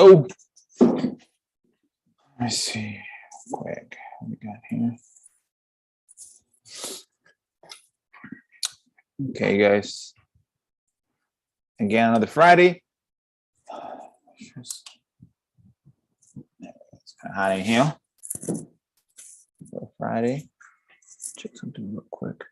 Oh, let's see. Quick, what we got here? Okay, guys. Again, another Friday. It's kind of hot in here. Friday. Check something real quick.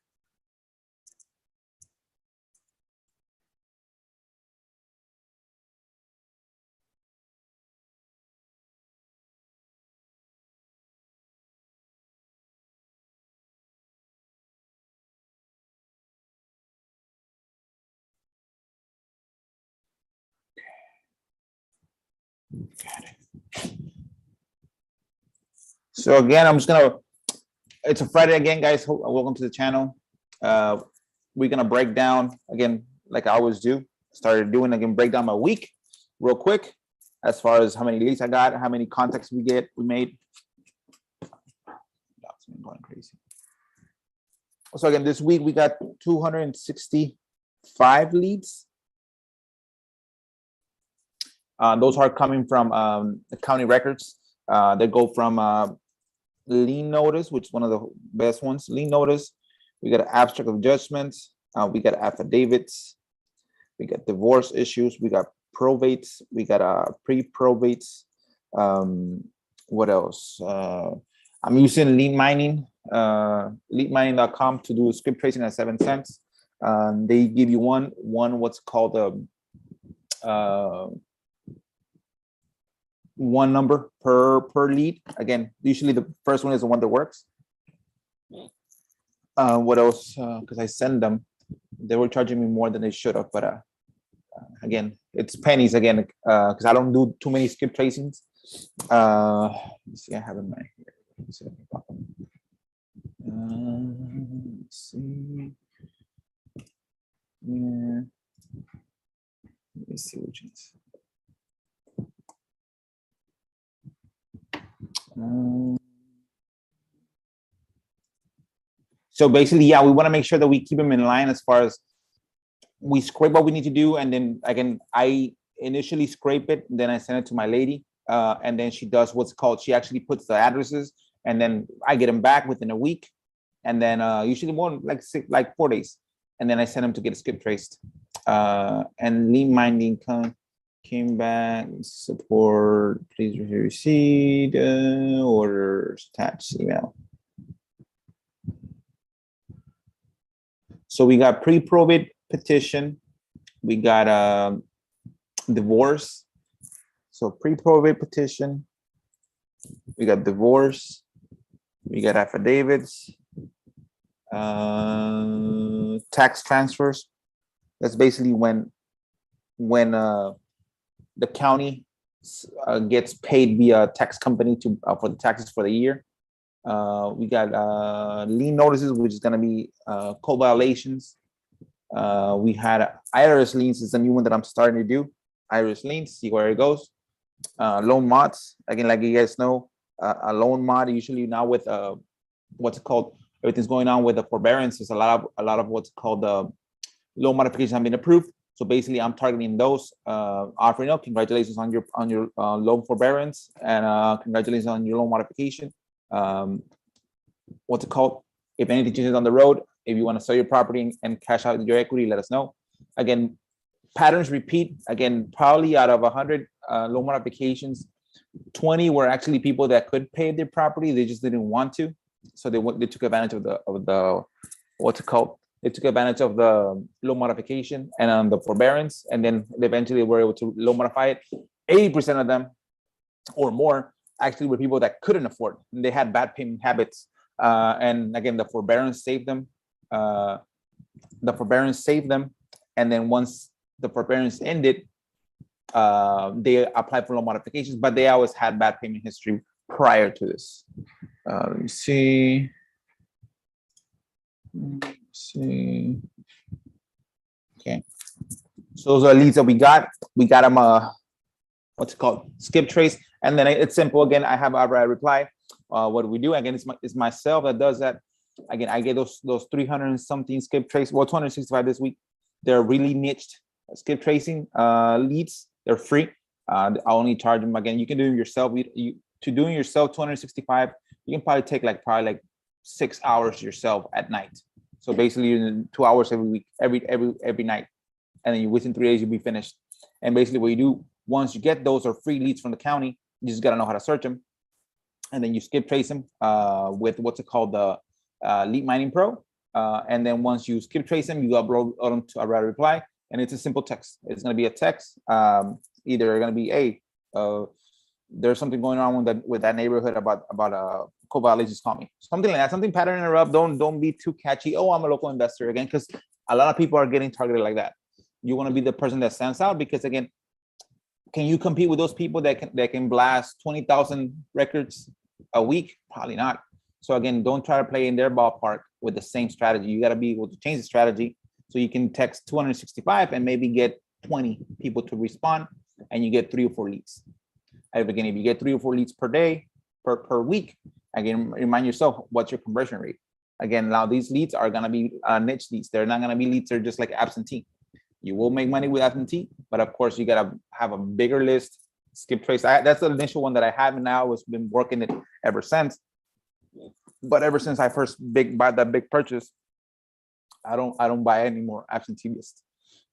Got it. So again, I'm just gonna. It's a Friday again, guys. Welcome to the channel. We're gonna break down again, like I always do. Started doing again, break down my week, real quick, as far as how many leads I got, how many contacts we made. That's been going crazy. So again, this week we got 265 leads. Those are coming from the county records. They go from lien notice, which is one of the best ones. Lien notice. We got an abstract of judgments. We got affidavits. We got divorce issues. We got probates. We got pre-probates. What else? I'm using lead mining, leadmining.com to do script tracing at 7 cents. They give you one what's called one number per lead. Again, usually the first one is the one that works. What else? Because I send them, they were charging me more than they should have, but again, it's pennies again, because I don't do too many skip tracings. Let's see, I have in my here. Let's see. Yeah. Let me see which ones. So basically, yeah, we want to make sure that we keep them in line as far as we scrape what we need to do. And then again, I initially scrape it, then I send it to my lady. And then she does what's called, she actually puts the addresses, and then I get them back within a week. And then usually more like 4 days. And then I send them to get skip traced. And lien minding came back, support, please receive orders attached email. So we got pre-probate petition, we got divorce. So pre-probate petition, we got divorce, we got affidavits, tax transfers. That's basically when the county gets paid via tax company to for the taxes for the year. We got lien notices, which is going to be code violations. We had IRS liens is a new one that I'm starting to do. IRS liens, see where it goes. Loan mods, again, like you guys know, a loan mod usually now with what's it called? Everything's going on with the forbearance. There's a lot of what's called the loan modifications have been approved. So basically, I'm targeting those, offering up. Congratulations on your loan forbearance, and congratulations on your loan modification. What's it called? If anything changes on the road, if you want to sell your property and cash out your equity, let us know. Again, patterns repeat. Again, probably out of 100 loan modifications, 20 were actually people that could pay their property, they just didn't want to. So they took advantage of the what's it called? They took advantage of the loan modification and the forbearance, and then eventually were able to loan modify it. 80% of them or more actually were people that couldn't afford. And they had bad payment habits, and again, the forbearance saved them. And then once the forbearance ended, they applied for loan modifications, but they always had bad payment history prior to this. Let me see. Okay, so those are leads that we got. We got them what's it called, skip trace, and then it's simple. Again, I have a reply. What do we do? Again, it's myself that does that. Again, I get those 300 and something skip trace, well, 265 this week. They're really niched skip tracing leads. They're free. I only charge them. Again, you can do it yourself. To doing yourself 265, you can probably take like 6 hours yourself at night. So basically, you're 2 hours every week, every night, and then within 3 days you'll be finished. And basically, what you do once you get those are free leads from the county, you just gotta know how to search them, and then you skip trace them with what's it called, the Lead Mining Pro. And then once you skip trace them, you upload them to a reply, and it's a simple text. It's gonna be a text. Either gonna be, hey, there's something going on with that neighborhood about code violations, call me. Something like that, something pattern interrupt. Don't be too catchy. Oh, I'm a local investor, again, because a lot of people are getting targeted like that. You want to be the person that stands out, because again, can you compete with those people that can blast 20,000 records a week? Probably not. So again, don't try to play in their ballpark with the same strategy. You got to be able to change the strategy so you can text 265 and maybe get 20 people to respond, and you get 3 or 4 leads. Again, if you get 3 or 4 leads per day, per week, again, remind yourself, what's your conversion rate? Again, now these leads are going to be niche leads. They're not going to be leads that are just like absentee. You will make money with absentee, but of course, you got to have a bigger list. Skip trace. That's the initial one that I have now. It's been working it ever since. But ever since I first buy that big purchase, I don't buy any more absentee lists,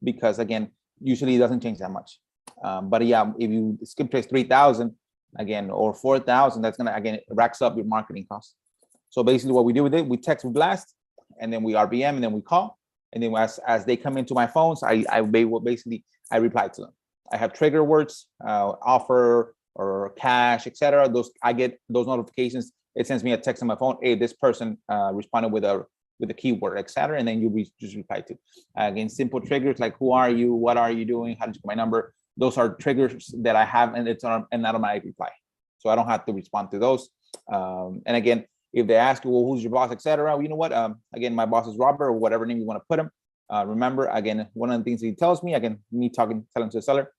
because again, usually it doesn't change that much. But yeah, if you skip trace 3,000 again, or 4,000, that's gonna, again, it racks up your marketing costs. So basically what we do with it, we text, we blast, and then we RBM, and then we call, And then as they come into my phones, I basically reply to them. I have trigger words, offer or cash, etc. Those I get those notifications. It sends me a text on my phone. Hey, this person responded with a keyword, etc. And then you just reply to. Again, simple triggers like who are you, what are you doing, how did you get my number? Those are triggers that I have, and it's an automatic reply, so I don't have to respond to those. And again, if they ask you, well, who's your boss, etc., you know what? Again, my boss is Robert, or whatever name you want to put him. Remember, again, one of the things he tells me, again, me telling to the seller,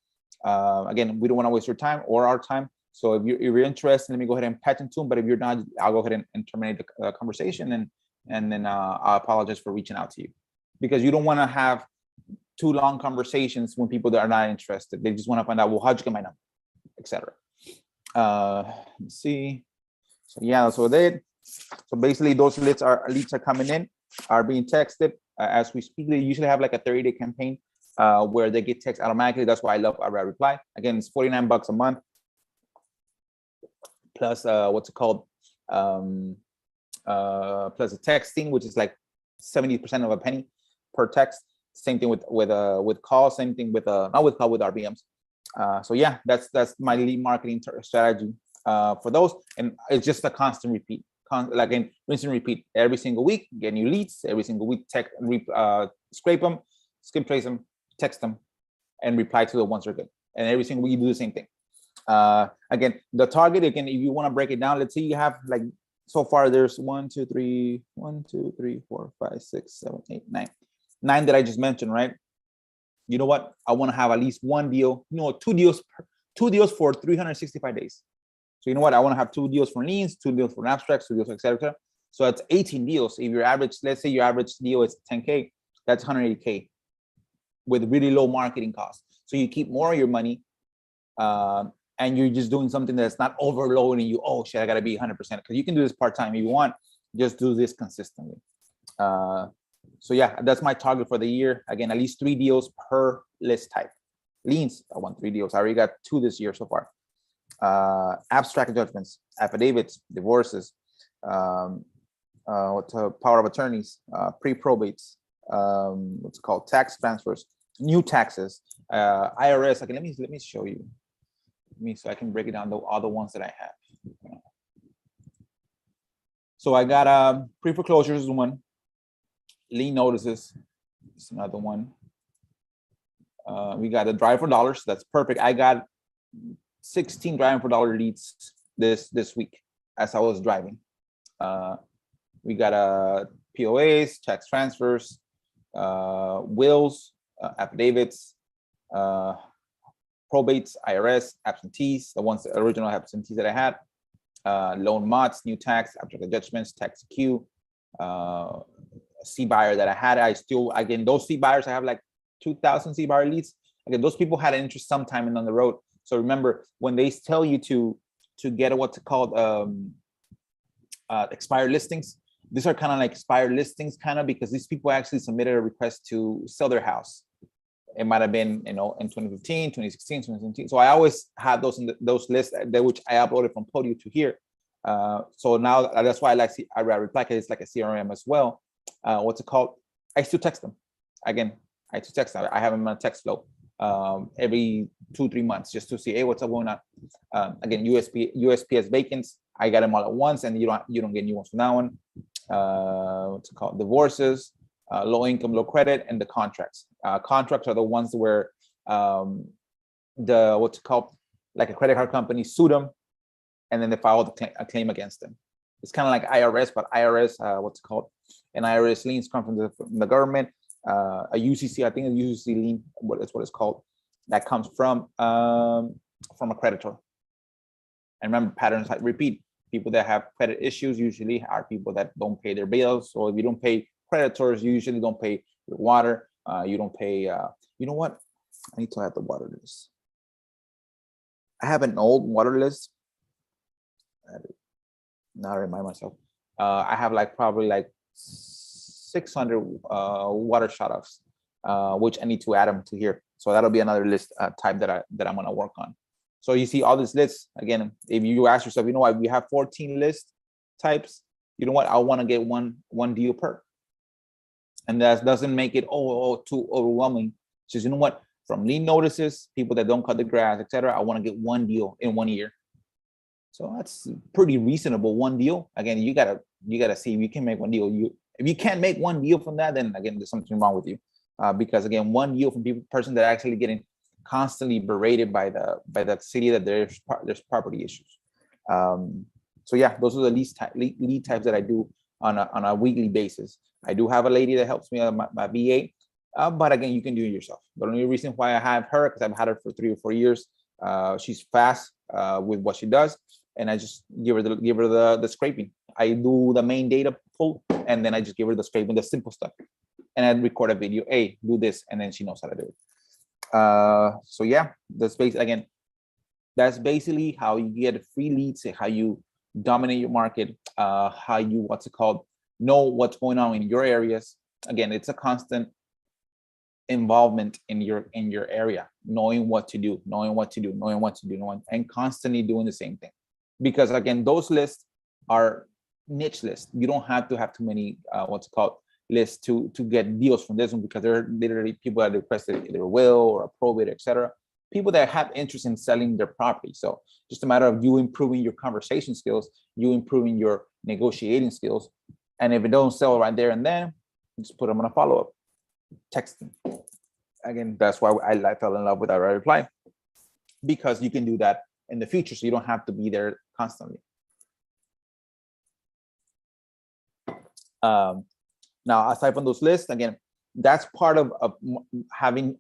again, we don't want to waste your time or our time. So if you're interested, let me go ahead and patch into him. But if you're not, I'll go ahead and terminate the conversation, and then I apologize for reaching out to you, because you don't want to have too long conversations when people that are not interested. They just want to find out, well, how'd you get my number, etc. Let's see. So yeah, that's what they did. So basically, those leads are coming in, are being texted as we speak. They usually have like a 30-day campaign where they get text automatically. That's why I love Irad Reply. Again, it's $49 a month plus what's it called? Plus the texting, which is like 70% of a penny per text. Same thing with calls. Same thing with not with call, with RBMs. So yeah, that's my lead marketing strategy for those, and it's just a constant repeat. Like in rinse and repeat every single week. Get new leads every single week. Scrape them, skip trace them, text them, and reply to the ones that are good. And every single week you do the same thing. Again, the target, again, if you want to break it down, let's say you have like, so far there's 1, 2, 3, 4, 5, 6, 7, 8, 9 that I just mentioned, right? You know what? I want to have at least one deal, two deals for 365 days. So you know what? I want to have 2 deals for liens, 2 deals for abstracts, 2 deals, etc. So that's 18 deals. If your average, let's say your average deal is 10K, that's 180K with really low marketing costs. So you keep more of your money, and you're just doing something that's not overloading you. Oh shit, I gotta be 100%. Because you can do this part-time if you want. Just do this consistently. So yeah, that's my target for the year. Again, at least 3 deals per list type. Liens, I want 3 deals. I already got 2 this year so far. Abstract judgments, affidavits, divorces, what's power of attorneys, pre-probates, what's called tax transfers, new taxes, IRS. Okay, let me show you. So I can break it down to all the ones that I have. So I got pre-foreclosures is one, lien notices is another one. We got a drive for dollars. That's perfect. I got 16 driving for dollar leads this week as I was driving. We got POAs, tax transfers, wills, affidavits, probates, IRS, absentees, the original absentees that I had, loan mods, new tax, abstract judgments, tax queue, C buyer that I had. Again, those C buyers, I have like 2,000 C buyer leads. Again, those people had an interest sometime down the road. So remember, when they tell you to get what's called expired listings, these are kind of like expired listings, kind of, because these people actually submitted a request to sell their house. It might have been, in 2015, 2016, 2017. So I always have those in those lists which I uploaded from Podio to here. So now that's why I reply, because it's like a CRM as well. What's it called? I still text them. Again, I still text them. I have them on text flow every 2-3 months just to see, hey, what's up going on? Again, USPS vacants, I got them all at once, and you don't get new ones from that one. What's it called? Divorces, low income, low credit, and the contracts. Contracts are the ones where what's it called, like a credit card company sued them, and then they filed a claim against them. It's kind of like IRS, but IRS, what's it called? An IRS liens come from the government. A UCC, I think a UCC lien, that's what it's called. That comes from a creditor. And remember, patterns repeat. People that have credit issues usually are people that don't pay their bills. So if you don't pay creditors, you usually don't pay your water. You don't pay, you know what? I need to have the water list. I have an old water list. Now I remind myself. I have probably 600 water shutoffs, which I need to add them to here. So that'll be another list type that I'm gonna work on. So you see all these lists. Again, if you ask yourself, you know what, we have 14 list types. You know what, I want to get one deal per. And that doesn't make it too overwhelming. Just, you know what, from lead notices, people that don't cut the grass, etc., I want to get one deal in 1 year. So that's pretty reasonable, one deal. Again, you gotta see if you can make one deal. If you can't make one deal from that, then again, there's something wrong with you. Because again, one deal from person that are actually getting constantly berated by the city that there's property issues. So yeah, those are the lead types that I do on a weekly basis. I do have a lady that helps me, my VA, but again, you can do it yourself. The only reason why I have her, because I've had her for 3 or 4 years. She's fast with what she does, and I just give her the scraping. I do the main data pull, and then I just give her the scraping, the simple stuff, and I record a video. Hey, do this, and then she knows how to do it. So yeah, that's basically how you get free leads, how you dominate your market, how you know what's going on in your areas. Again, it's a constant involvement in your area, knowing what to do, and constantly doing the same thing. Because again, those lists are niche lists. You don't have to have too many lists to get deals from this one, because they're literally people that requested either a will or a probate, etc. People that have interest in selling their property. So just a matter of you improving your conversation skills, you improving your negotiating skills. And if it don't sell right there and then, just put them on a follow-up, texting. Again, that's why I fell in love with Outright Reply, because you can do that in the future, so you don't have to be there constantly. Now, aside from those lists, again, that's part of having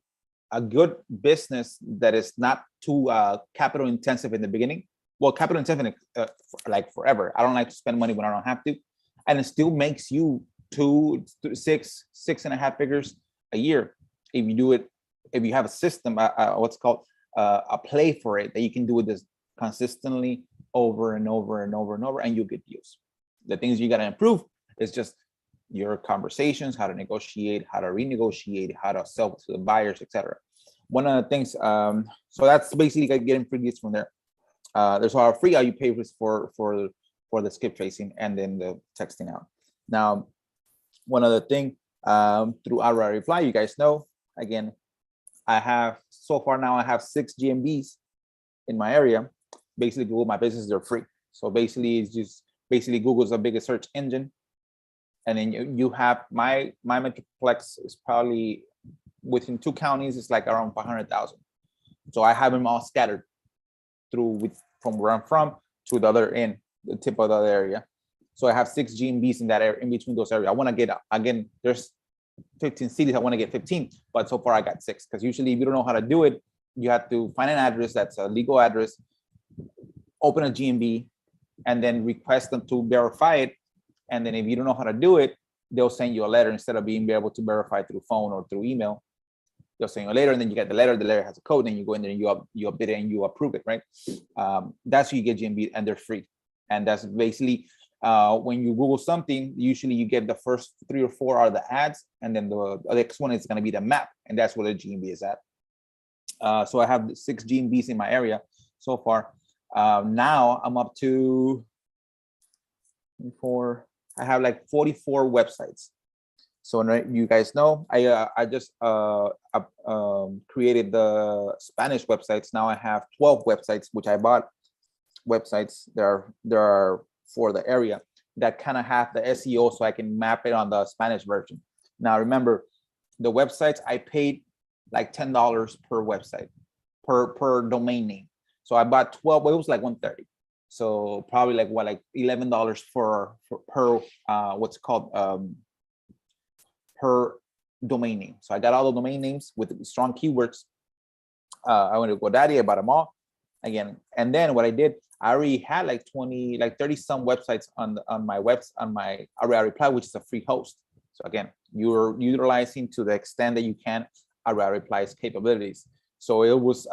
a good business that is not too capital intensive in the beginning. Well, capital intensive like forever. I don't like to spend money when I don't have to, and it still makes you 6.5 figures a year if you do it. If you have a system, a play for it, that you can do it this consistently over and over and over and over, and you'll get deals. The things you got to improve is just your conversations, how to negotiate, how to renegotiate, how to sell to the buyers, etc. One of the things, so that's basically getting free leads from there. There's our free, how you pay for the skip tracing and then the texting out. Now, one other thing, through Outright Reply, you guys know, again, I have 6 GMBs in my area. Basically, Google My Business, they're free. So basically, it's just Google's the biggest search engine. And then you have my Metroplex is probably within 2 counties, it's like around 500,000. So I have them all scattered from where I'm from to the other end, the tip of the other area. So I have 6 GMBs in that area, in between those areas. I want to get, again, there's 15 cities, I want to get 15, but so far I got 6. Because usually if you don't know how to do it, you have to find an address that's a legal address, open a GMB, and then request them to verify it. And then if you don't know how to do it, they'll send you a letter instead of being able to verify through phone or through email. They'll send you a letter, and then you get the letter. The letter has a code, and you go in there and you update it and you approve it, right? That's how you get GMB, and they're free. And that's basically when you Google something, usually you get the first 3 or 4 are the ads, and then the next one is going to be the map, and that's where the GMB is at. So I have 6 GMBs in my area so far. Now I'm up to 4. I have like 44 websites. So you guys know, I just created the Spanish websites. Now I have 12 websites, which I bought websites. There are for the area that kind of have the SEO, so I can map it on the Spanish version. Now remember, the websites I paid like $10 per website, per domain name. So I bought 12, but it was like $130. So probably like $11 per what's called per domain name. So I got all the domain names with strong keywords. I went to GoDaddy, I bought them all again. And then what I did, I already had like 30 some websites on my Outright Reply, which is a free host. So again, you're utilizing to the extent that you can Outright Reply's capabilities. So it was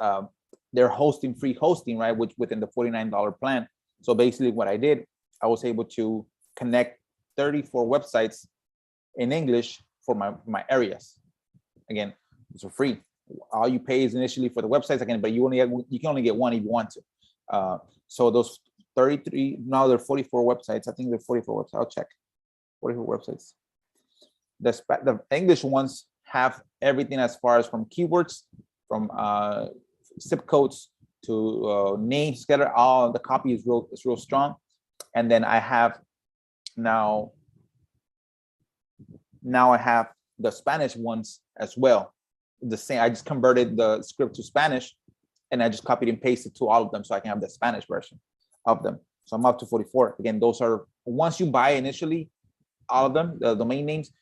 they're hosting free hosting, right, which within the $49 plan. So basically what I did, I was able to connect 34 websites in English for my areas. Again, it's for free. All you pay is initially for the websites again, but you can only get one if you want to. So those 33, now there are 44 websites. I think there are 44 websites. I'll check. 44 websites. The English ones have everything as far as from keywords, from zip codes to names together. All the copy is real strong. And then I have now I have the Spanish ones as well. The same, I just converted the script to Spanish and I just copied and pasted to all of them so I can have the Spanish version of them. So I'm up to 44. Again, those are, once you buy initially, all of them, the domain names,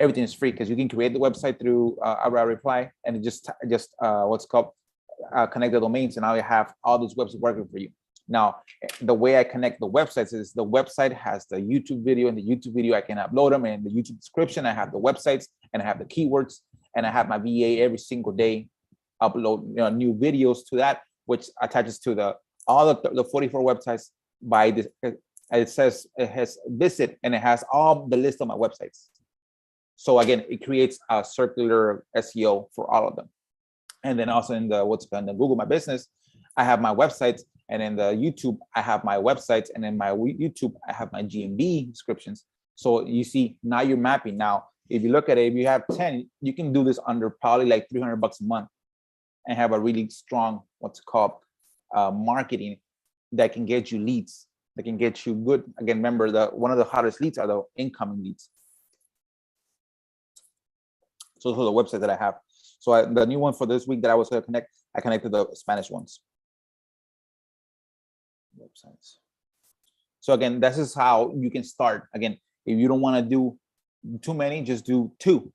everything is free because you can create the website through Reply and it just what's called connect the domains, and now you have all those websites working for you. Now, the way I connect the websites is the website has the YouTube video, and the YouTube video I can upload them, and the YouTube description I have the websites and I have the keywords, and I have my VA every single day upload new videos to that, which attaches to all the 44 websites by this. It says it has visit and it has all the list of my websites. So again, it creates a circular SEO for all of them. And then also in the Google My Business, I have my websites, and in the YouTube, I have my websites, and in my YouTube, I have my GMB descriptions. So you see, now you're mapping. Now, if you look at it, if you have 10, you can do this under probably like $300 a month and have a really strong, marketing that can get you leads, that can get you good. Again, remember, one of the hottest leads are the incoming leads. So those are the websites that I have. So the new one for this week that I was going to connect, I connected the Spanish ones. Websites. So again, this is how you can start. Again, if you don't want to do too many, just do 2,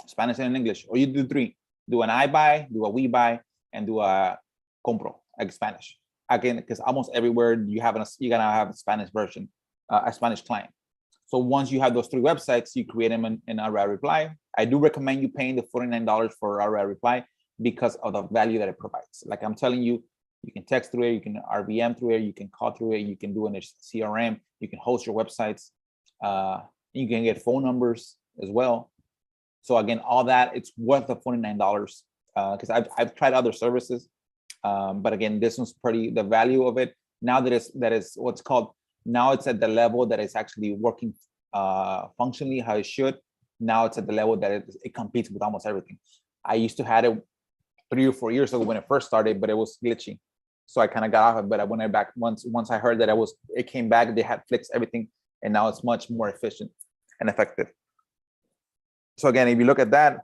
Spanish and English, or you do 3. Do an I buy, do a we buy, and do a compro, like Spanish. Again, because almost everywhere you're gonna have a Spanish version, a Spanish client. So once you have those 3 websites, you create them in Reply. I do recommend you paying the $49 for Reply because of the value that it provides. Like I'm telling you, you can text through it, you can RVM through it, you can call through it, you can do in a CRM, you can host your websites, you can get phone numbers as well. So again, all that, it's worth the $49 because I've tried other services, but again, this one's the value of it. Now that is what's called, now it's at the level that it's actually working functionally how it should. Now it's at the level that it competes with almost everything. I used to have it 3 or 4 years ago when it first started, but it was glitchy. So I kind of got off it, but I went back once I heard that it came back, they had fixed everything, and now it's much more efficient and effective. So again, if you look at that,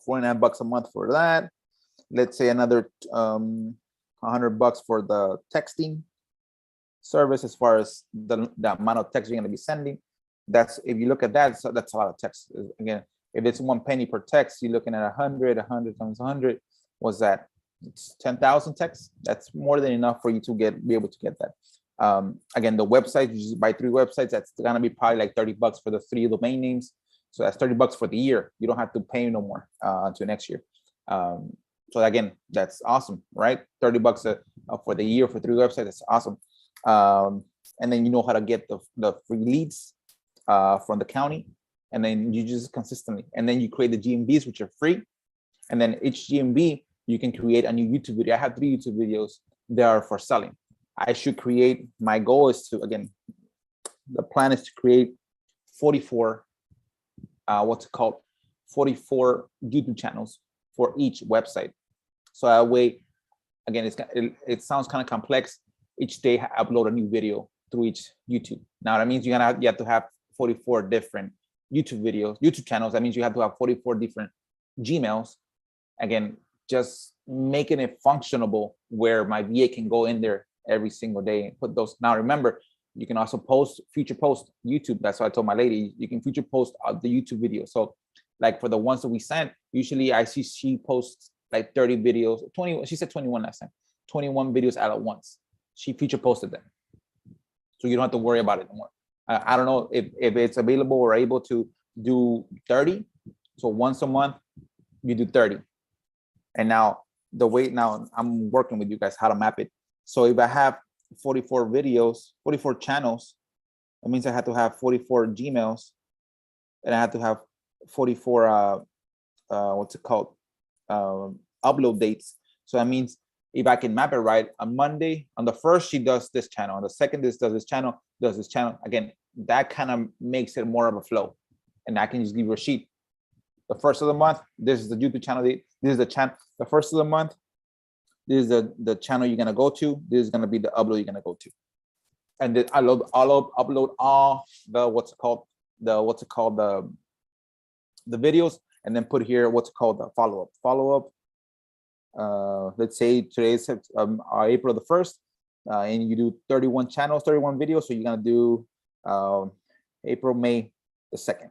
$49 a month for that. Let's say another $100 for the texting service, as far as the amount of text you're going to be sending. That's, if you look at that, so that's a lot of text. Again, if it's 1 penny per text, you're looking at 100 times 100. What's that? It's 10,000 texts. That's more than enough for you to be able to get that. Again, the website, you just buy 3 websites. That's gonna be probably like $30 for the 3 domain names. So that's $30 for the year. You don't have to pay no more until next year. So again, that's awesome, right? $30 for the year for 3 websites. That's awesome. And then you know how to get the free leads from the county, and then you just consistently, and then you create the GMBs, which are free, and then each GMB you can create a new YouTube video. I have 3 YouTube videos that are for selling. I should create, my goal is to, again, the plan is to create 44 44 YouTube channels for each website. So that way, again, it sounds kind of complex. Each day I upload a new video through each YouTube. Now that means you have to have 44 different YouTube channels. That means you have to have 44 different Gmails. Again, just making it functionable where my VA can go in there every single day and put those. Now remember, you can also future post YouTube. That's what I told my lady. You can future post the YouTube video. So like for the ones that we sent, usually I see she posts like 30 videos, 20, she said 21 last time, 21 videos all at once. She feature posted them. So you don't have to worry about it anymore. I don't know if it's available or able to do 30. So once a month, you do 30. And now I'm working with you guys how to map it. So if I have 44 videos, 44 channels, that means I have to have 44 Gmails, and I have to have 44 upload dates. So that means if I can map it right, on Monday, on the first, she does this channel. On the second, this does this channel, Again, that kind of makes it more of a flow. and I can just give you a sheet. The first of the month, this is the YouTube channel. This is the channel. The first of the month, this is the channel you're gonna go to. This is gonna be the upload you're gonna go to, and then I'll upload all the the videos, and then put here what's called the follow-up. Let's say today is April the 1st, and you do 31 channels, 31 videos. So you're gonna do April, May the 2nd.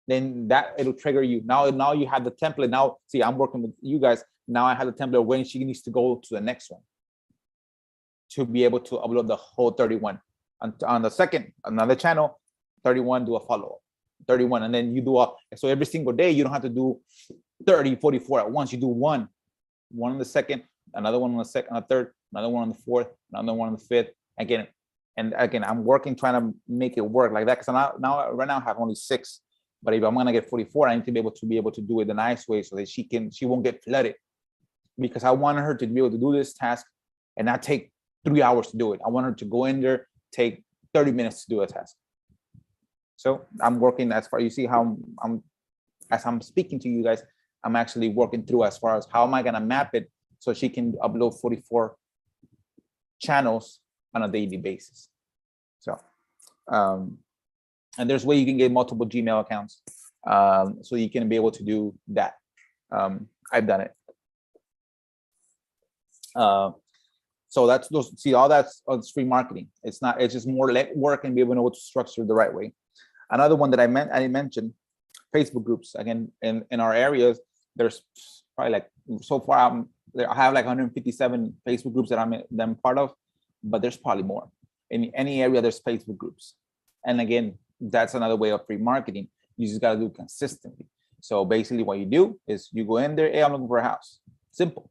Then that it'll trigger you. Now you have the template. Now see, I'm working with you guys. Now I have the template when she needs to go to the next one to be able to upload the whole 31. On the second, another channel, 31, do a follow-up. 31, and then you do so every single day you don't have to do 30, 44 at once. You do one on the second, another one on the second, on the third, another one on the fourth, another one on the fifth. Again, I'm working trying to make it work like that, because right now I have only 6. But if I'm gonna get 44, I need to be able to do it the nice way so that she won't get flooded. Because I want her to be able to do this task and not take 3 hours to do it. I want her to go in there, take 30 minutes to do a task. So I'm working as far, you see how as I'm speaking to you guys, I'm actually working through as far as how am I gonna map it so she can upload 44 channels on a daily basis. So, and there's a way you can get multiple Gmail accounts, so you can be able to do that. I've done it. So that's all that's free marketing. It's just more work and be able to know what to structure the right way. Another one that I mentioned, Facebook groups. Again, in our areas, there's probably like, so far I have like 157 Facebook groups that I'm part of, but there's probably more. In any area, there's Facebook groups. And again, that's another way of free marketing. You just gotta do it consistently. So basically what you do is you go in there, hey, I'm looking for a house. Simple.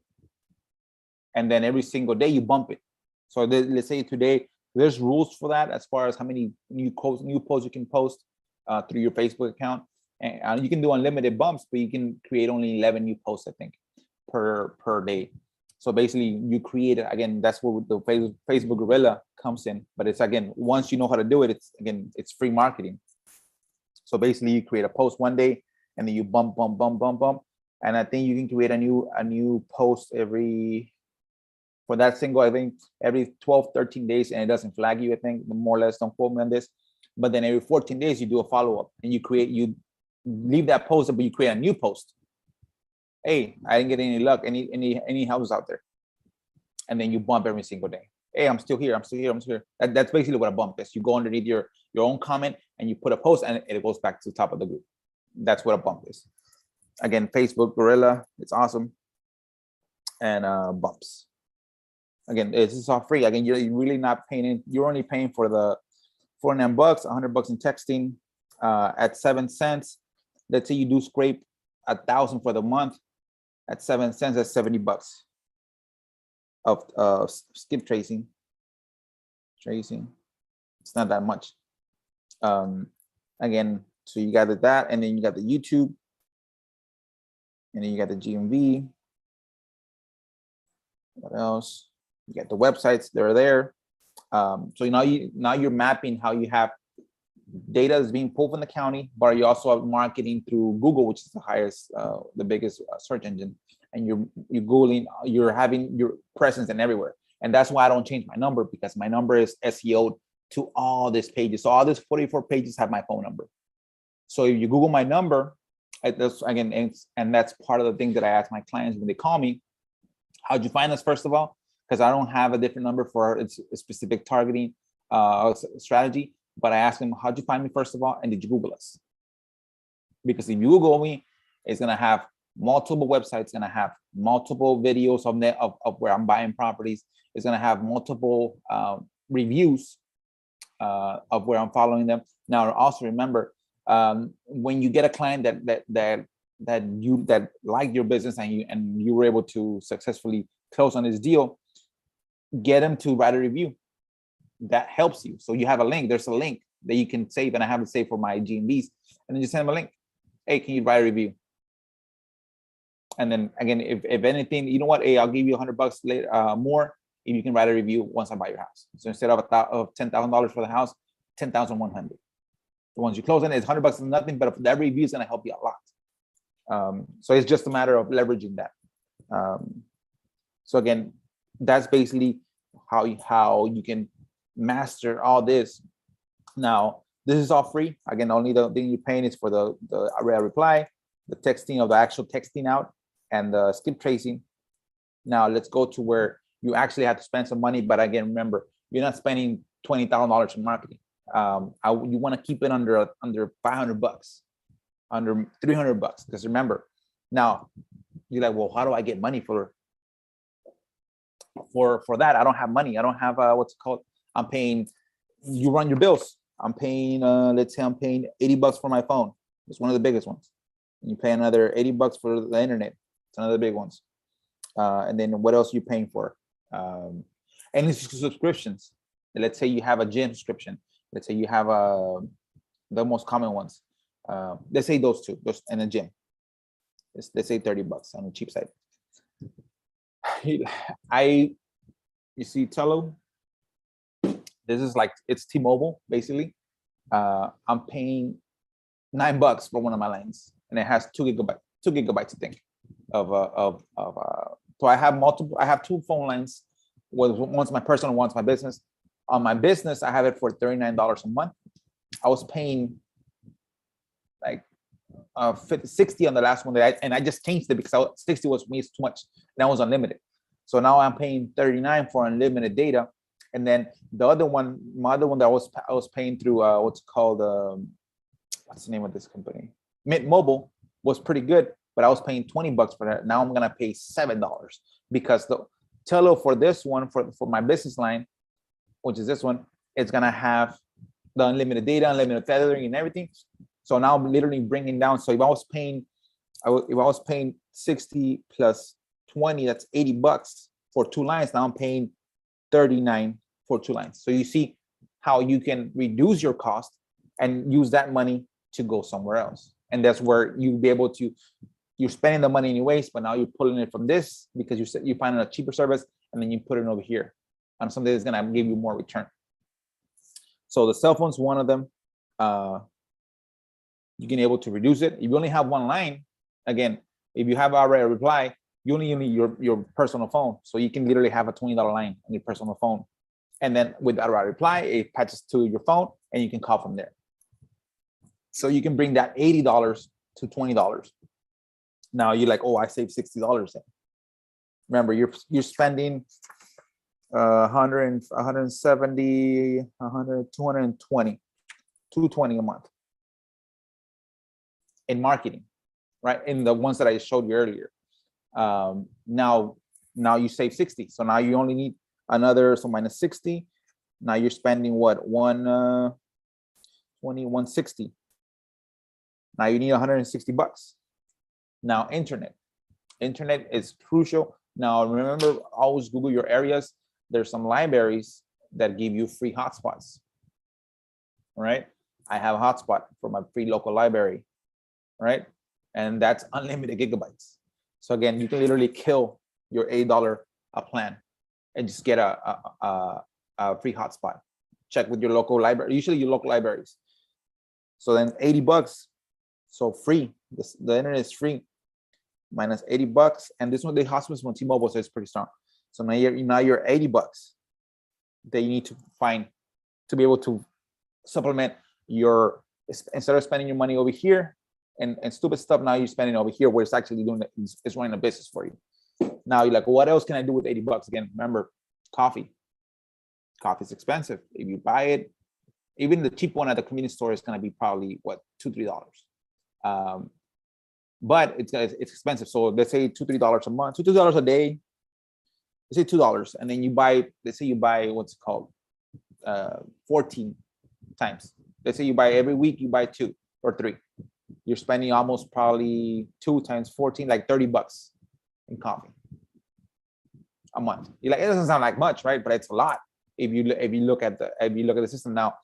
And then every single day you bump it. So let's say today, there's rules for that as far as how many new posts you can post through your Facebook account. And you can do unlimited bumps, but you can create only 11 new posts, I think, per day. So basically you create it. Again, that's where the Facebook Gorilla comes in. But it's, again, once you know how to do it, it's free marketing. So basically you create a post one day and then you bump. And I think you can create a new post for that single, I think every 12, 13 days, and it doesn't flag you, I think, more or less, don't quote me on this. But then every 14 days you do a follow-up and you leave that post up, but you create a new post. Hey, I didn't get any luck, any houses out there. And then you bump every single day. Hey, I'm still here. That's basically what a bump is. You go underneath your own comment and you put a post and it goes back to the top of the group. That's what a bump is. Again, Facebook Gorilla, it's awesome. And bumps. Again, this is all free. Again, you're really not paying. You're only paying for the $49, $100 in texting at 7 cents. Let's say you do scrape 1,000 for the month at 7 cents. That's $70 of skip tracing. It's not that much. Again, so you got that, and then you got the YouTube, and then you got the GMV. What else? You get the websites, they're there. So now you're mapping how you have data is being pulled from the county, but you also have marketing through Google, which is the biggest search engine. And you're Googling, you're having your presence in everywhere. And that's why I don't change my number, because my number is SEO'd to all these pages. So all these 44 pages have my phone number. So if you Google my number, that's part of the thing that I ask my clients when they call me. How'd you find us, first of all? Because I don't have a different number for a specific targeting strategy, but I ask them, how'd you find me, first of all, and did you Google us? Because if you Google me, it's gonna have multiple websites, gonna have multiple videos of where I'm buying properties. It's gonna have multiple reviews of where I'm following them. Now, also remember, when you get a client that liked your business and you were able to successfully close on this deal, get them to write a review. That helps you. So you have a link. There's a link that you can save, and I have it saved for my GMVs, and then just send them a link. Hey, can you write a review? And then again, if anything, you know what? Hey, I'll give you $100 later, more if you can write a review once I buy your house. So instead of $10,000 for the house, $10,100. The ones you close in is $100 is nothing, but that review is going to help you a lot. So it's just a matter of leveraging that. So again, that's basically how you can master all this. Now, this is all free. Again, only the thing you're paying is for the reply, the texting of the actual texting out, and the skip tracing. Now let's go to where you actually have to spend some money. But again, remember, you're not spending $20,000 in marketing. You want to keep it under $500, under $300, because remember, now you're like, well, how do I get money for that? I don't have money. I don't have what's it called. I'm paying. You run your bills. I'm paying. Let's say I'm paying $80 for my phone. It's one of the biggest ones. And you pay another $80 for the internet. It's another big ones. And then what else are you paying for? Any subscriptions. Let's say you have a gym subscription. Let's say you have the most common ones. Let's say those two, and a gym. Let's say $30 on the cheap side. You see Tello. This is like, it's T-Mobile basically. I'm paying $9 for one of my lines, and it has 2 gigabytes I think so I have multiple. I have 2 phone lines. One's my personal, one's my business. On my business, I have it for $39 a month. I was paying like 60 on the last one and I just changed it because 60 was for me, it's too much. That was unlimited. So now I'm paying $39 for unlimited data. And then the other one, my other one that I was paying through what's called what's the name of this company? Mint Mobile, was pretty good, but I was paying $20 for that. Now I'm gonna pay $7 because the Tello for this one, for my business line, which is this one, it's gonna have the unlimited data, unlimited tethering, and everything. So now I'm literally bringing down. So if I was paying 60 plus 20, that's $80 for 2 lines. Now I'm paying 39 for 2 lines. So you see how you can reduce your cost and use that money to go somewhere else. And that's where you'll be able to, you're spending the money anyways, but now you're pulling it from this because you find a cheaper service, and then you put it over here on something that's gonna give you more return. So the cell phone's one of them. You can able to reduce it. If you only have 1 line, again, if you have already a reply, you only need your personal phone. So you can literally have a $20 line on your personal phone. And then with that reply, it patches to your phone and you can call from there. So you can bring that $80 to $20. Now you're like, oh, I saved $60 then. Remember, you're spending 170, 100, 220, 220 a month in marketing, right? In the ones that I showed you earlier. Now you save 60. So now you only need another, so minus 60. Now you're spending what? 120, 160. Now you need $160. Now internet is crucial. Now remember, always Google your areas. There's some libraries that give you free hotspots, right? I have a hotspot for my free local library, right? And that's unlimited gigabytes. So again, you can literally kill your $8 a plan and just get a free hotspot. Check with your local library, usually your local libraries. So then $80, so free. The internet is free, minus $80, and this one the hotspots from T-Mobile, so it's pretty strong. So now you're $80 that you need to find to be able to supplement your, instead of spending your money over here and stupid stuff, now you're spending over here where it's actually doing it's running a business for you. Now you're like, well, what else can I do with $80? Again, remember, coffee. Coffee is expensive. If you buy it, even the cheap one at the convenience store is going to be probably what, $2-3. But it's expensive. So let's say $2-3 a month, $2-3 a day. Let's say $2, and then you buy. Let's say you buy what's it called, 14 times. Let's say you buy every week. You buy 2 or 3. You're spending almost probably 2 times 14, like $30 in coffee a month. You're like, it doesn't sound like much, right? But it's a lot. If you look at the system now,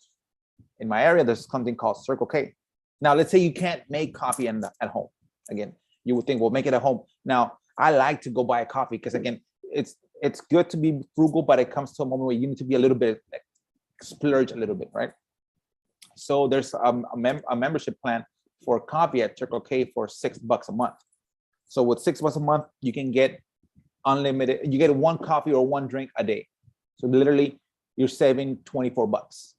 in my area, there's something called Circle K. Now, let's say you can't make coffee at home. Again, you would think, well, make it at home. Now, I like to go buy a coffee because again, it's good to be frugal, but it comes to a moment where you need to be a little bit, like, splurge a little bit, right? So there's a membership plan for coffee at Circle K for $6 a month. So with $6 a month, you can get unlimited. You get one coffee or one drink a day. So literally, you're saving $24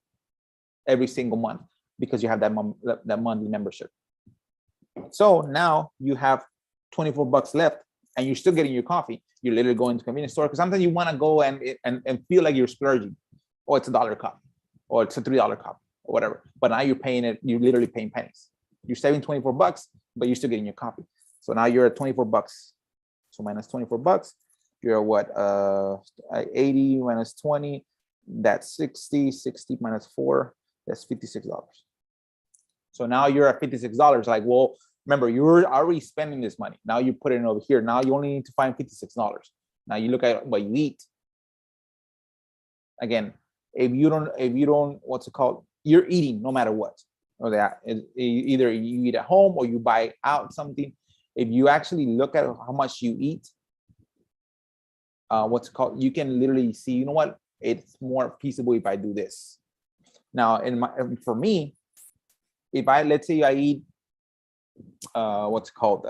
every single month because you have that monthly membership. So now you have $24 left, and you're still getting your coffee. You're literally going to the convenience store because sometimes you want to go and feel like you're splurging. Oh, it's $1 coffee, or it's a $3 coffee, or whatever. But now you're paying it. You're literally paying pennies. You're saving $24, but you're still getting your coffee. So now you're at $24. So minus $24, you're at what? 80 minus 20, that's 60. 60 minus 4, that's $56. So now you're at $56. Like, well, remember, you're already spending this money. Now you put it over here. Now you only need to find $56. Now you look at what you eat. Again, if you don't, what's it called? You're eating no matter what. Or that either you eat at home or you buy out something. If you actually look at how much you eat, what's it called? You can literally see, you know what? It's more feasible if I do this. Now, for me, if let's say I eat, what's it called?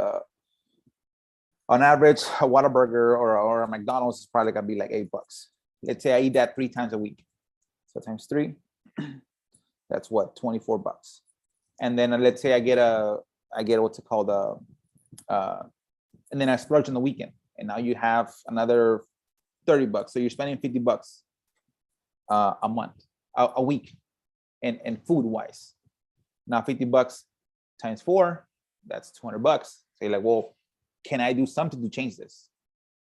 On average, a Whataburger or a McDonald's is probably gonna be like $8. Let's say I eat that 3 times a week. So times 3, that's what, $24. And then let's say I get what's it called? And then I splurge on the weekend, and now you have another $30. So you're spending $50 a month, a week, and food wise. Now $50 times 4, that's $200. So you're like, well, can I do something to change this?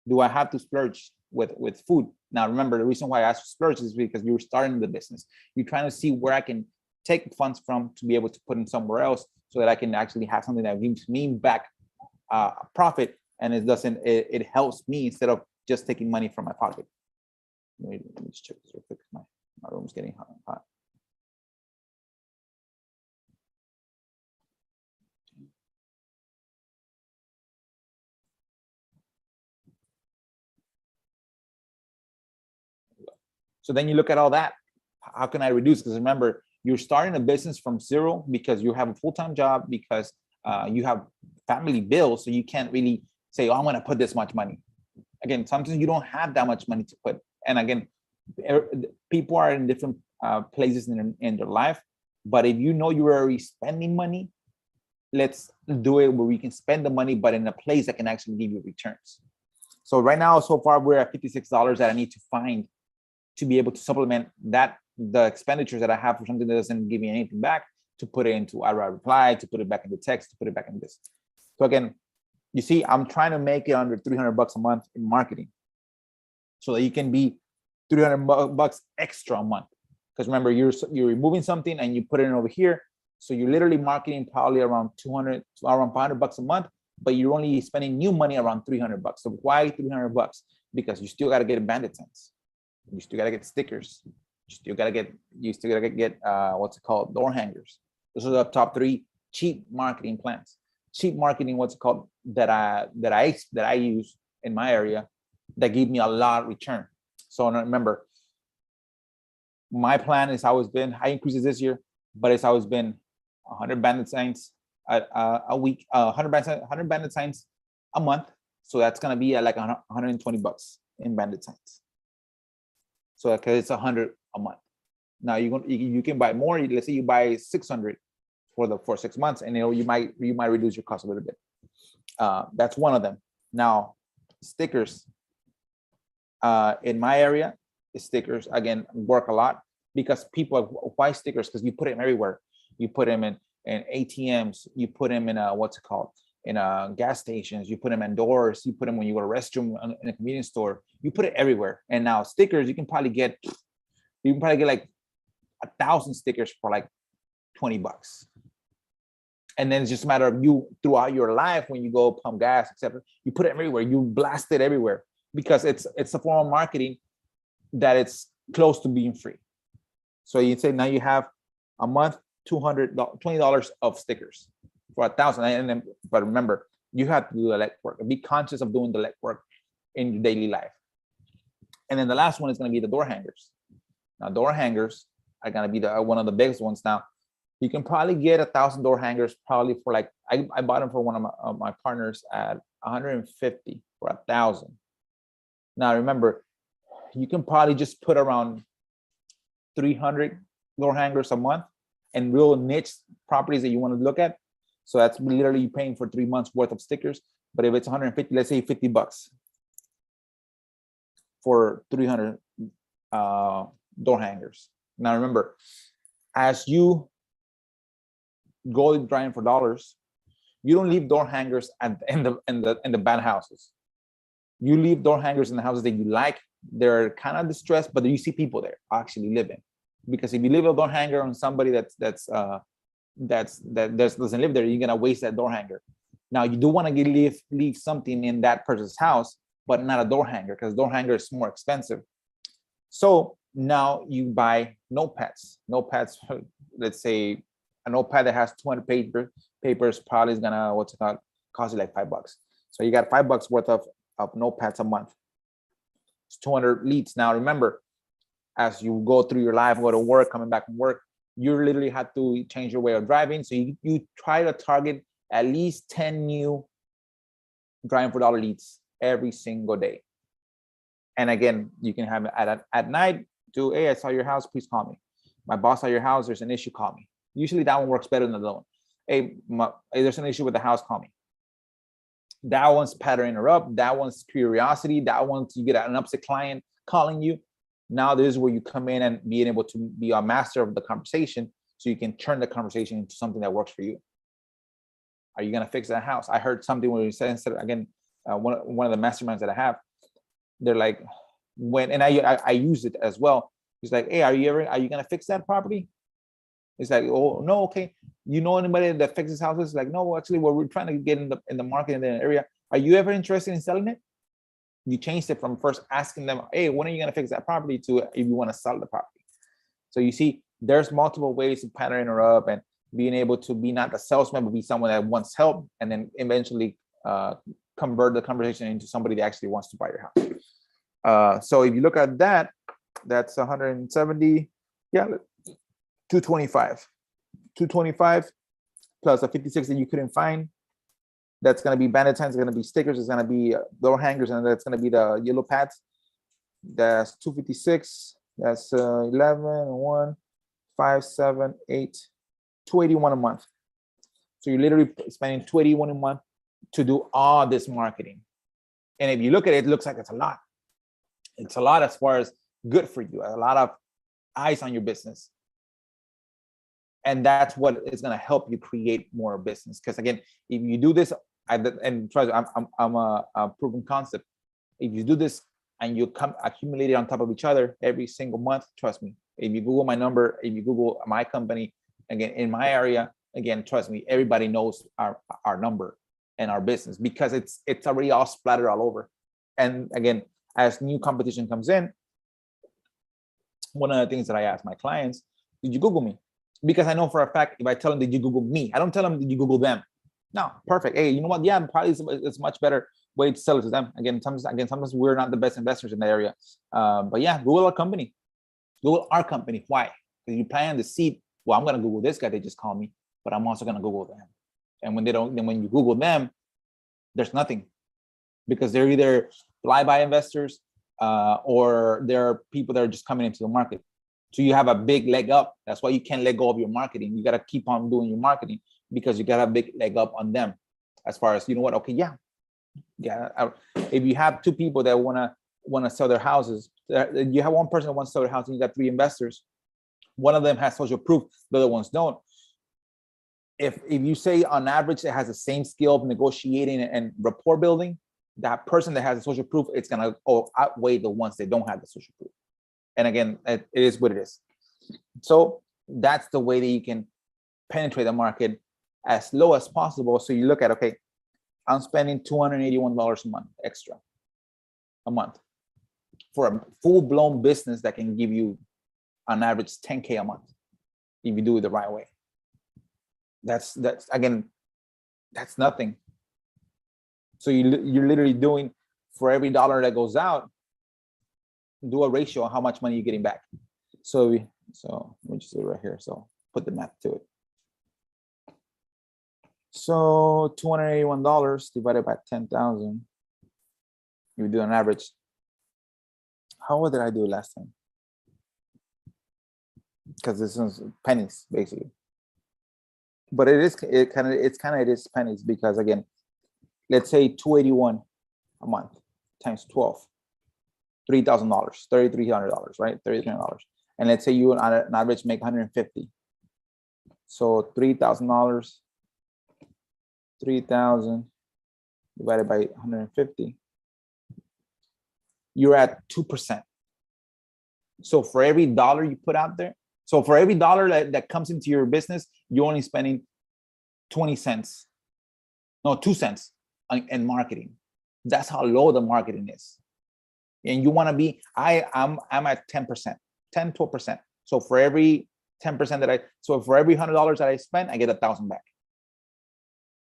Do I have to splurge with food? Now remember, the reason why I asked for splurge is because you're starting the business. You're trying to see where I can take funds from to be able to put in somewhere else, so that I can actually have something that gives me back a profit, and it helps me instead of just taking money from my pocket. Let me just check this real quick. My room's getting hot. So then you look at all that. How can I reduce? Because remember, you're starting a business from zero because you have a full-time job, because you have family bills. So you can't really say, oh, I'm going to put this much money. Again, sometimes you don't have that much money to put. And again, people are in different places in their life. But if you know you're already spending money, let's do it where we can spend the money, but in a place that can actually give you returns. So right now, so far, we're at $56 that I need to find to be able to supplement the expenditures that I have for something that doesn't give me anything back, to put it into a reply, to put it back into text, to put it back in this. So again, you see, I'm trying to make it under $300 a month in marketing, so that you can be $300 extra a month. Because remember, you're removing something and you put it in over here. So you're literally marketing probably around around $500 a month, but you're only spending new money around $300. So why $300? Because you still got to get bandit signs. You still got to get stickers. You still got to get what's it called? Door hangers. Those are the top 3 cheap marketing plans. Cheap marketing, what's it called, that I use in my area, that give me a lot of return. So remember, my plan is always been, I increased it this year, but it's always been 100 bandit signs a week, 100 bandit signs a month. So that's gonna be at like $120 in bandit signs. So because it's 100 a month. Now you can buy more. Let's say you buy 600 for 6 months, and you might reduce your cost a little bit. That's one of them. Now stickers. In my area, stickers again work a lot, because people, why stickers? Because you put them everywhere. You put them in ATMs. You put them in what's it called? In gas stations. You put them in doors. You put them when you go to a restroom in a convenience store. You put it everywhere. And now stickers, you can probably get like 1,000 stickers for like $20. And then it's just a matter of you throughout your life, when you go pump gas, etc. You put it everywhere. You blast it everywhere, because it's a form of marketing that it's close to being free. So you say now you have a month, $20 of stickers for 1,000. But remember, you have to do the legwork. Be conscious of doing the legwork in your daily life. And then the last one is going to be the door hangers. Now, door hangers are going to be one of the biggest ones now. You can probably get 1,000 door hangers probably for like, I bought them for one of my partners at 150 for 1,000. Now remember, you can probably just put around 300 door hangers a month and real niche properties that you want to look at. So that's literally paying for 3 months worth of stickers. But if it's 150, let's say $50 for 300 door hangers. Now remember, as you go driving for dollars, you don't leave door hangers in the bad houses. You leave door hangers in the houses that you like. They're kind of distressed, but you see people there actually living. Because if you leave a door hanger on somebody that doesn't live there, you're gonna waste that door hanger. Now you do want to leave something in that person's house, but not a door hanger, because door hanger is more expensive. So now you buy notepads. Notepads, let's say a notepad that has 200 papers probably is gonna cost you like $5. So you got $5 worth of notepads a month. It's 200 leads. Now remember, as you go through your life, go to work, coming back from work, you literally have to change your way of driving. So you try to target at least 10 new driving for dollar leads every single day. And again, you can have it at night to, hey, I saw your house, please call me. My boss saw your house, there's an issue, call me. Usually that one works better than the other one. Hey, there's an issue with the house, call me. That one's pattern interrupt. That one's curiosity. That one's you get an upset client calling you. Now this is where you come in and being able to be a master of the conversation, so you can turn the conversation into something that works for you. Are you gonna fix that house? I heard something where you said, again, one of the masterminds that I have, they're like, and I use it as well. It's like, hey, are you gonna fix that property? It's like, oh no, okay. You know anybody that fixes houses? Like, no, actually, we're trying to get in the market in the area. Are you ever interested in selling it? You changed it from first asking them, hey, when are you gonna fix that property, to if you want to sell the property. So you see, there's multiple ways to pattern interrupt and being able to be not the salesman, but be someone that wants help, and then eventually convert the conversation into somebody that actually wants to buy your house. So if you look at that, that's 170, yeah, 225. 225 plus a 56 that you couldn't find. That's going to be bandit signs, it's going to be stickers, it's going to be door hangers, and that's going to be the yellow pads. That's 256. That's 11, 1, 5, 7, 8, 281 a month. So you're literally spending 281 a month to do all this marketing. And if you look at it, it looks like it's a lot. It's a lot as far as good for you, a lot of eyes on your business. And that's what is going to help you create more business. Because again, if you do this, and trust me, I'm a proven concept. If you do this and you accumulate it on top of each other every single month, trust me. If you Google my number, if you Google my company, again, in my area, again, trust me, everybody knows our number and our business, because it's already all splattered all over. And again, as new competition comes in, one of the things that I ask my clients, did you Google me? Because I know for a fact, if I tell them, did you Google me? I don't tell them, did you Google them? No, perfect. Hey, you know what? Yeah, probably it's much better way to sell it to them. Again, sometimes we're not the best investors in the area. But yeah, Google our company. Google our company. Why? Because you plan to see, well, I'm going to Google this guy, they just called me, but I'm also going to Google them. And when when you Google them, there's nothing, because they're either fly-by investors or they're people that are just coming into the market. So you have a big leg up. That's why you can't let go of your marketing. You got to keep on doing your marketing, because you got a big leg up on them. As far as, you know what, okay, yeah. If you have two people that want to sell their houses, you have one person that wants to sell their house and you got 3 investors. One of them has social proof, the other ones don't. If you say on average it has the same skill of negotiating and rapport building, that person that has the social proof, it's gonna outweigh the ones that don't have the social proof. And again, it is what it is. So that's the way that you can penetrate the market as low as possible. So you look at, okay, I'm spending $281 a month extra a month for a full-blown business that can give you on average 10K a month if you do it the right way. That's again, that's nothing. So you're literally doing, for every dollar that goes out, do a ratio on how much money you're getting back. So let me just do it right here. So put the math to it. So $281 divided by 10,000. You do an average. How did I do last time? Because this is pennies basically. But it is pennies because again, let's say 281 a month times 12, $3,000, $3,300, right? $3,300. And let's say you on an average make 150. So $3,000, 3,000 divided by 150, you're at 2%. So for every dollar you put out there, so for every dollar that comes into your business, you're only spending 20 cents, no, 2 cents in marketing. That's how low the marketing is. And you want to be, I'm at 10%, 10, 12%. So for every 10% so for every $100 that I spend, I get 1,000 back.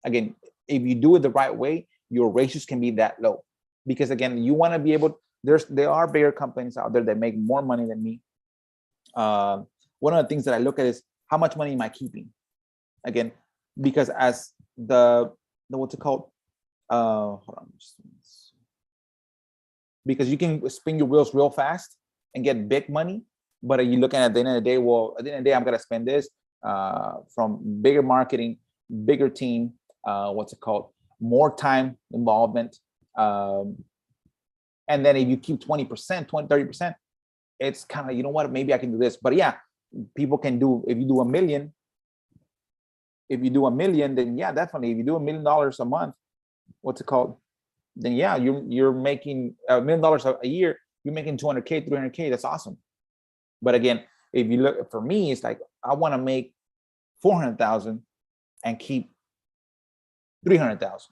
Again, if you do it the right way, your ratios can be that low. Because again, you want to be able, there are bigger companies out there that make more money than me. One of the things that I look at is how much money am I keeping? Again, because as the what's it called? Hold on. Because you can spin your wheels real fast and get big money, but you looking at the end of the day, well, at the end of the day, I'm gonna spend this from bigger marketing, bigger team, what's it called? More time involvement. And then if you keep 20%, 20, 30%, it's kind of, you know what, maybe I can do this. But yeah, people can do, if you do $1 million, then yeah, definitely. If you do $1 million a month, what's it called? Then yeah, you're making $1 million a year, you're making 200K, 300K, that's awesome. But again, if you look, for me, it's like, I want to make 400,000 and keep 300,000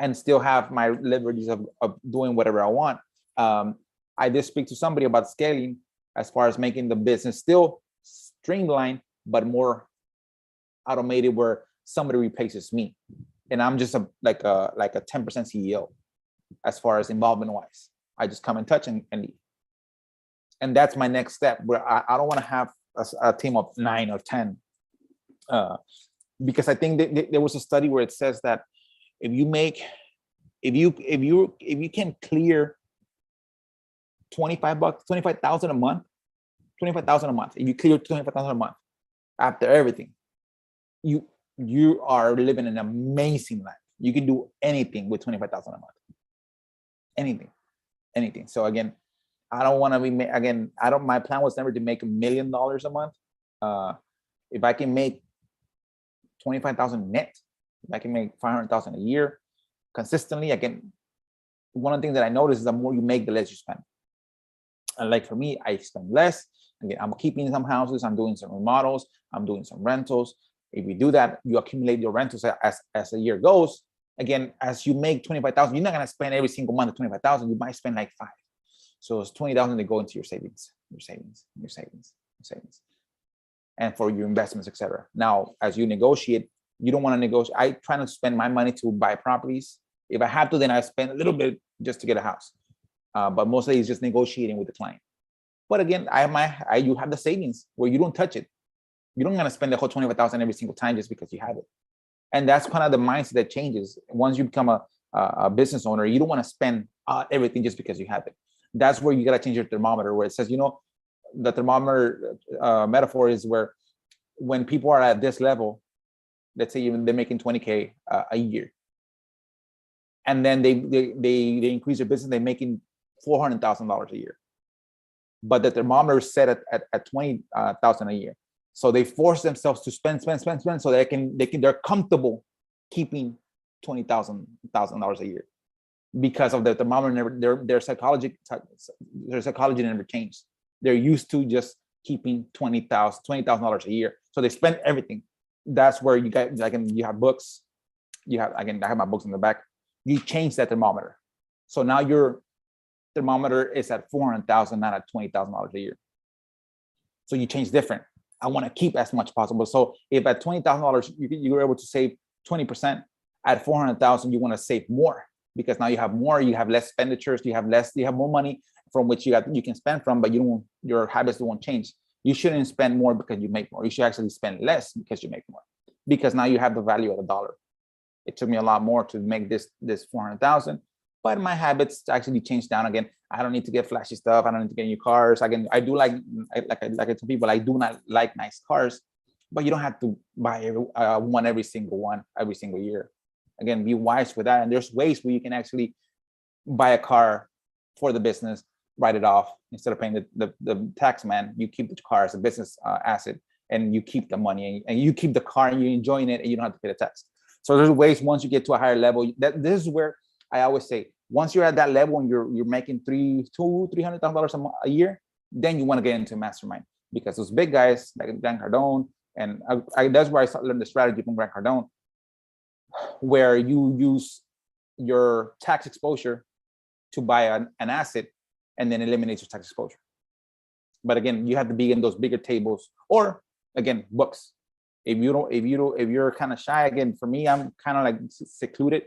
and still have my liberties of doing whatever I want. I did speak to somebody about scaling as far as making the business still streamlined, but more automated where somebody replaces me. And I'm just like a 10% CEO as far as involvement wise. I just come and touch and leave. And that's my next step, where I don't want to have a team of 9 or 10. Because I think that there was a study where it says that if you can clear 25,000 a month, 25,000 a month, if you clear 25,000 a month after everything, you are living an amazing life. You can do anything with 25,000 a month. Anything. So again, I don't want to be, my plan was never to make $1 million a month. If I can make 25,000 net, if I can make 500,000 a year consistently, again, one of the things that I noticed is the more you make, the less you spend. And like for me, I spend less. Again, I'm keeping some houses, I'm doing some remodels, I'm doing some rentals. If you do that, you accumulate your rentals as the year goes. Again, as you make 25,000, you're not going to spend every single month 25,000. You might spend like 5. So it's 20,000 to go into your savings. And for your investments, etc. Now, as you negotiate, you don't want to negotiate. I try not to spend my money to buy properties. If I have to, then I spend a little bit just to get a house. But mostly it's just negotiating with the client. But again, you have the savings where you don't touch it. You don't want to spend the whole 25,000 every single time just because you have it. And that's kind of the mindset that changes. Once you become a business owner, you don't want to spend everything just because you have it. That's where you got to change your thermometer, where it says, the thermometer metaphor is where when people are at this level, let's say even they're making 20K a year, and then they increase their business, they're making $400,000 a year, but the thermometer is set at 20,000 a year. So they force themselves to spend so they're comfortable keeping $20,000 a year because of the thermometer. Their psychology never changed. They're used to just keeping $20,000 a year. So they spend everything. That's where you got, like, you have books. I have my books in the back. You change that thermometer. So now your thermometer is at 400,000, not at $20,000 a year. So you change different. I want to keep as much possible. So if at $20,000 you're able to save 20%, at 400,000 you want to save more, because now you have more. You have less expenditures. You have more money from which you can spend from, but your habits won't change. You shouldn't spend more because you make more. You should actually spend less because you make more. because now you have the value of the dollar. It took me a lot more to make this 400,000, but my habits actually changed down again. I don't need to get flashy stuff. I don't need to get new cars. I do like I tell people, I do not like nice cars, but you don't have to buy every single year. Again, be wise with that. And there's ways where you can actually buy a car for the business, write it off instead of paying the tax man. You keep the car as a business asset, and you keep the money, and you keep the car, and you're enjoying it, and you don't have to pay the tax. So there's ways once you get to a higher level. This is where I always say, once you're at that level and you're making $300,000 a year, then you want to get into mastermind, because those big guys like Grant Cardone, and that's where I learned the strategy from Grant Cardone, where you use your tax exposure to buy an asset and then eliminate your tax exposure. But again, you have to be in those bigger tables, or again, books. If you're kind of shy, again, for me, I'm kind of like secluded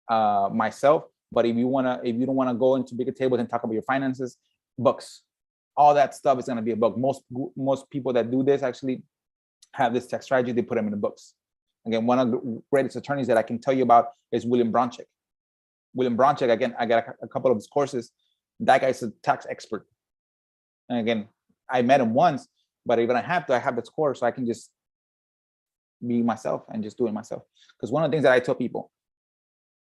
myself. But if you don't want to go into bigger tables and talk about your finances, books, all that stuff is going to be a book. Most people that do this actually have this tax strategy. They put them in the books. Again, one of the greatest attorneys that I can tell you about is William Bronchick. William Bronchick, again, I got a couple of his courses. That guy's a tax expert. And again, I met him once, but even I have this course, so I can just be myself and just do it myself. Because one of the things that I tell people,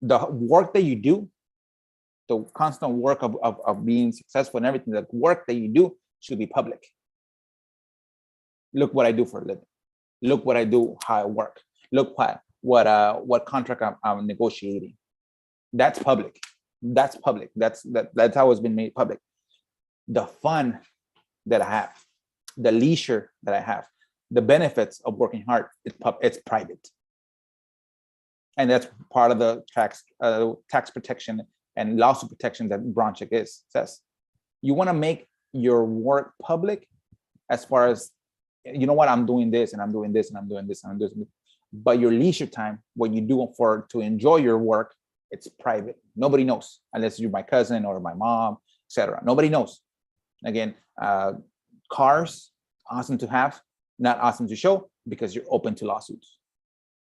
the work that you do, the constant work of being successful and everything, the work that you do should be public. Look what I do for a living. Look what I do, how I work. Look what contract I'm negotiating. That's public. That's public. That's how it's been made public. The fun that I have, the leisure that I have, the benefits of working hard, it's private. And that's part of the tax protection and lawsuit protection that Bronchick says. You want to make your work public, as far as, you know what, I'm doing this and I'm doing this and I'm doing this and I'm doing this. But your leisure time, what you do to enjoy your work, it's private. Nobody knows, unless you're my cousin or my mom, etc. Nobody knows. Again, cars, awesome to have, not awesome to show, because you're open to lawsuits.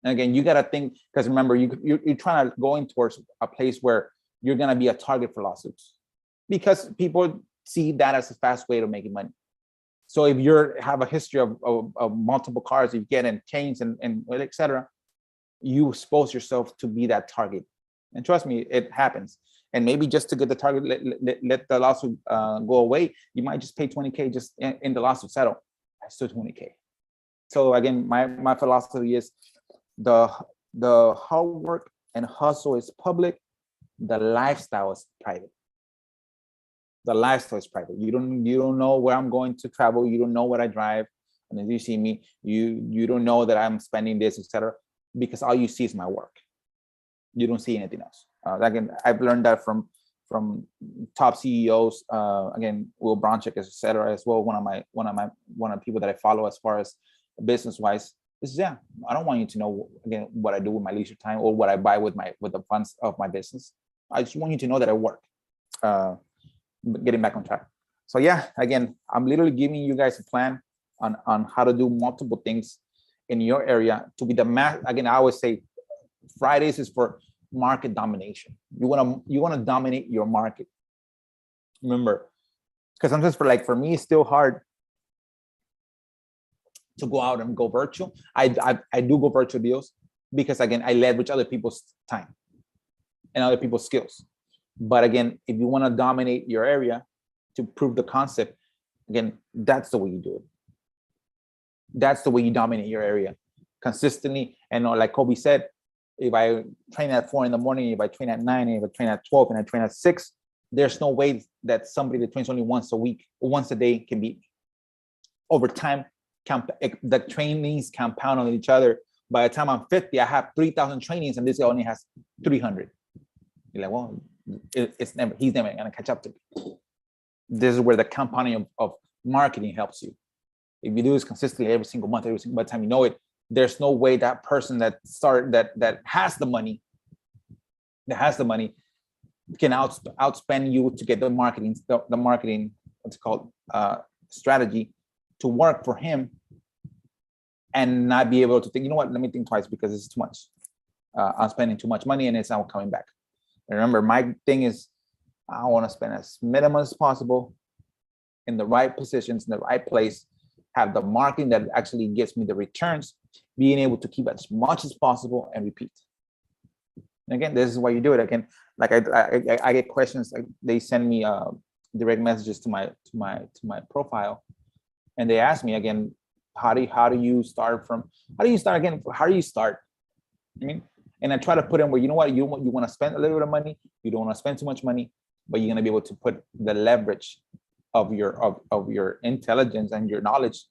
And again, you got to think, because remember, you're trying to go in towards a place where you're going to be a target for lawsuits, because people see that as a fast way to making money. So if you have a history of multiple cars you get, and chains and etc., you expose yourself to be that target. And trust me, it happens. And maybe just to get the target, let the lawsuit go away, you might just pay $20K just in the lawsuit settle. That's still $20K. So again, my philosophy is the hard work and hustle is public. The lifestyle is private. The lifestyle is private. You don't know where I'm going to travel. You don't know what I drive. And if you see me, you don't know that I'm spending this, etc., because all you see is my work. You don't see anything else. Again, I've learned that from top CEOs. Again, Will Bronchick, etc., as well. One of the people that I follow as far as business wise is, I don't want you to know, again, what I do with my leisure time or what I buy with the funds of my business. I just want you to know that I work. Getting back on track. So again, I'm literally giving you guys a plan on how to do multiple things in your area to be the math. Again, I always say Fridays is for market domination. You want to dominate your market. Remember, because sometimes for me, it's still hard to go out and go virtual. I do go virtual deals because, again, I leverage other people's time and other people's skills. But again, if you want to dominate your area to prove the concept, again, that's the way you do it. That's the way you dominate your area consistently. And like Kobe said, if I train at 4 a.m, if I train at 9, if I train at 12, and I train at 6, there's no way that somebody that trains only once a week or once a day can beat me. Over time, the trainings compound on each other. By the time I'm 50, I have 3,000 trainings, and this guy only has 300. You're like, well, he's never going to catch up to me. This is where the compounding of marketing helps you. If you do this consistently every single month, by the time you know it, there's no way that person that has the money can outspend you to get the marketing what's called strategy to work for him and not be able to think, you know what, let me think twice because it's too much. I'm spending too much money and it's not coming back. And remember, my thing is I want to spend as minimum as possible in the right positions, in the right place, have the marketing that actually gives me the returns, being able to keep as much as possible and repeat. And again, this is why you do it. Again, like I get questions, like they send me direct messages to my profile, and they ask me again, how do you start again? How do you start? I mean, and I try to put in where, you know what, you want to spend a little bit of money, you don't want to spend too much money, but you're gonna be able to put the leverage of your intelligence and your knowledge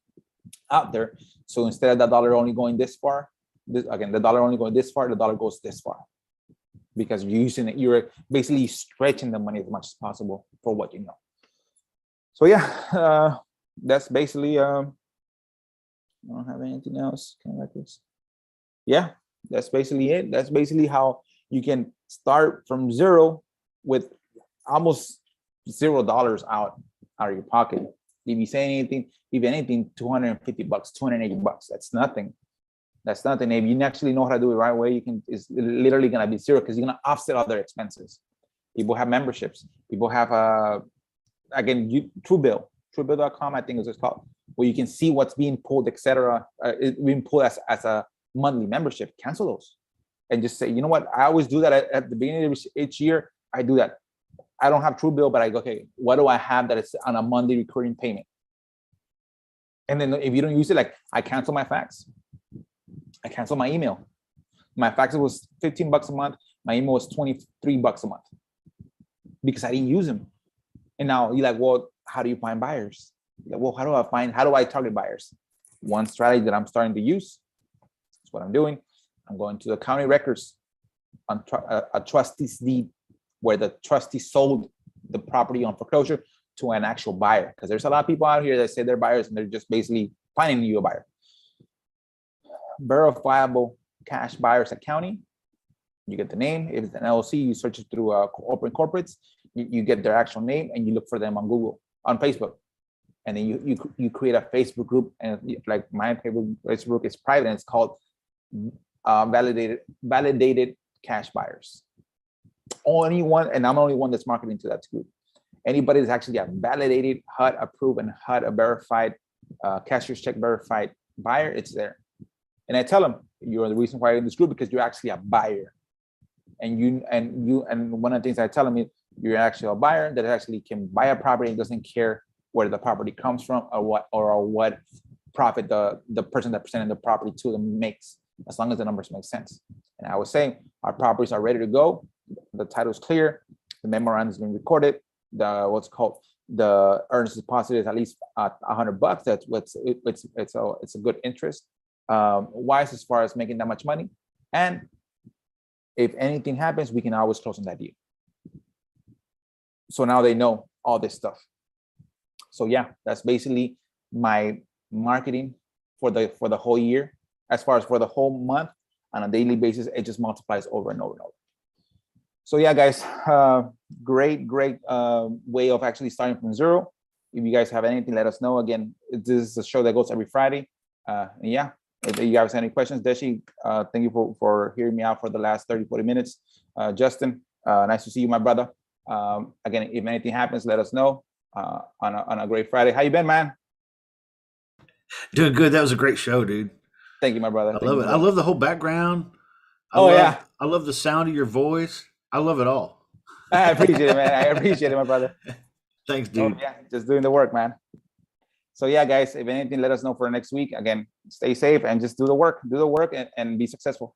out there. So instead of the dollar only going this far, the dollar only going this far, the dollar goes this far, because you're using it, you're basically stretching the money as much as possible for what you know. So yeah, that's basically I don't have anything else. Kind of like this. Yeah, that's basically it. That's basically how you can start from zero with almost $0 out of your pocket. If you say anything, if anything, $250, $280, that's nothing. That's nothing. If you actually know how to do it the right way, it's literally gonna be zero, because you're gonna offset other expenses. People have memberships. People have Truebill.com, I think is what's called, where you can see what's being pulled, etc. Being pulled as a monthly membership. Cancel those and just say, you know what? I always do that at the beginning of each year. I do that. I don't have Truebill, but I go, okay, what do I have that is on a monthly recurring payment? And then if you don't use it, like I cancel my fax. I cancel my email. My fax was $15 a month. My email was $23 a month because I didn't use them. And now you're like, well, how do you find buyers? Like, well, how do I target buyers? One strategy that I'm starting to use, that's what I'm doing. I'm going to the county records on a trustee's deed, where the trustee sold the property on foreclosure to an actual buyer. Because there's a lot of people out here that say they're buyers and they're just basically finding you a buyer. Verifiable cash buyers accounting. You get the name. If it's an LLC, you search it through open corporates. You get their actual name and you look for them on Google, on Facebook. And then you create a Facebook group, and like my Facebook is private, and it's called validated cash buyers. Only one, and I'm the only one that's marketing to that group. Anybody that's actually a validated, HUD approved and HUD verified, cashier's check verified buyer, it's there. And I tell them, you're the reason why you're in this group, because you're actually a buyer. And one of the things I tell them is, you're actually a buyer that actually can buy a property and doesn't care where the property comes from or what profit the person that presented the property to them makes, as long as the numbers make sense. And I was saying, our properties are ready to go. The title is clear. The memorandum has been recorded. The earnest deposit is at least $100. That's it's a good interest. Wise as far as making that much money. And if anything happens, we can always close on that deal. So now they know all this stuff. So yeah, that's basically my marketing for the whole year. As far as for the whole month, on a daily basis, it just multiplies over and over and over. So yeah, guys, great way of actually starting from zero. If you guys have anything, let us know. Again, this is a show that goes every Friday. Yeah, if you guys have any questions, Deshi, thank you for hearing me out for the last 30-40 minutes. Justin, nice to see you, my brother. Again, if anything happens, let us know on a great Friday. How you been, man? Doing good. That was a great show, dude. Thank you, my brother. I love it. I love the whole background. Yeah. I love the sound of your voice. I love it all. I appreciate it, man. I appreciate it, my brother. Thanks, dude. Yeah, just doing the work, man. So yeah, guys, if anything, let us know for next week. Again, stay safe and just do the work and be successful.